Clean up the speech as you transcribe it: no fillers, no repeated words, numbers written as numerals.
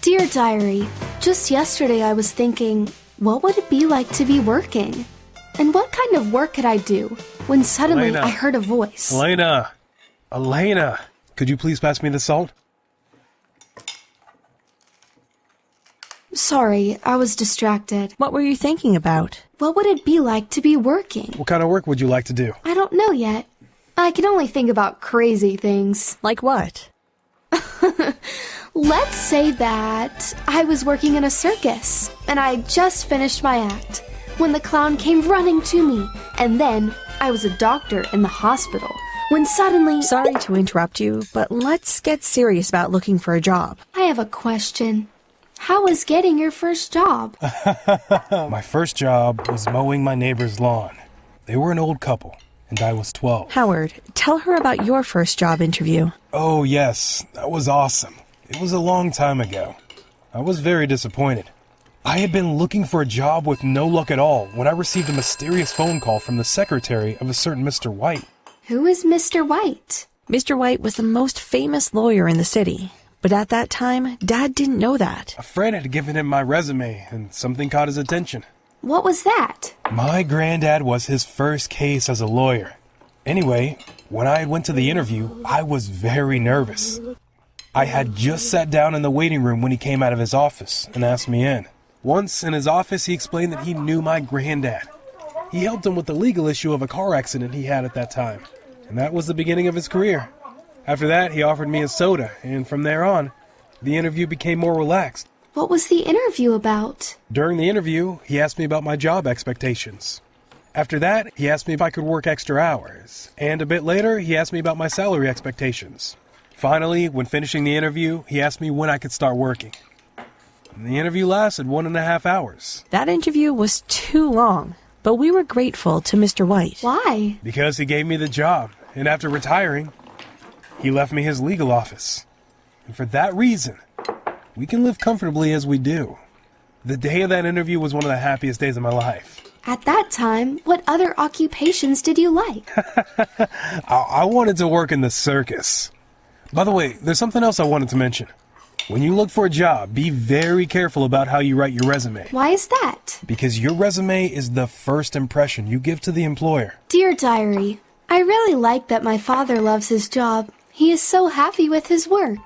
Dear Diary, just yesterday I was thinking, what would it be like to be working? And what kind of work could I do? When suddenly Elena. I heard a voice. Elena! Elena! Could you please pass me the salt? Sorry, I was distracted. What were you thinking about? What would it be like to be working? What kind of work would you like to do? I don't know yet. I can only think about crazy things. Like what? Let's say that I was working in a circus, and I just finished my act, when the clown came running to me, and then I was a doctor in the hospital, when suddenly... Sorry to interrupt you, but let's get serious about looking for a job. I have a question. How was getting your first job? My first job was mowing my neighbor's lawn. They were an old couple, and I was 12. Howard, tell her about your first job interview. Oh, yes, that was awesome. It was a long time ago. I was very disappointed. I had been looking for a job with no luck at all when I received a mysterious phone call from the secretary of a certain Mr. White. Who is Mr. White? Mr. White was the most famous lawyer in the city. But at that time, Dad didn't know that. A friend had given him my resume, and something caught his attention. What was that? My granddad was his first case as a lawyer. Anyway, when I went to the interview, I was very nervous. I had just sat down in the waiting room when he came out of his office and asked me in. Once in his office, he explained that he knew my granddad. He helped him with the legal issue of a car accident he had at that time, and that was the beginning of his career. After that, he offered me a soda, and from there on, the interview became more relaxed. What was the interview about? During the interview, he asked me about my job expectations. After that, he asked me if I could work extra hours, and a bit later, he asked me about my salary expectations. Finally, when finishing the interview, he asked me when I could start working. And the interview lasted 1.5 hours. That interview was too long, but we were grateful to Mr. White. Why? Because he gave me the job, and after retiring, he left me his legal office. And for that reason, we can live comfortably as we do. The day of that interview was one of the happiest days of my life. At that time, what other occupations did you like? I wanted to work in the circus. By the way, there's something else I wanted to mention. When you look for a job, be very careful about how you write your resume. Why is that? Because your resume is the first impression you give to the employer. Dear Diary, I really like that my father loves his job. He is so happy with his work.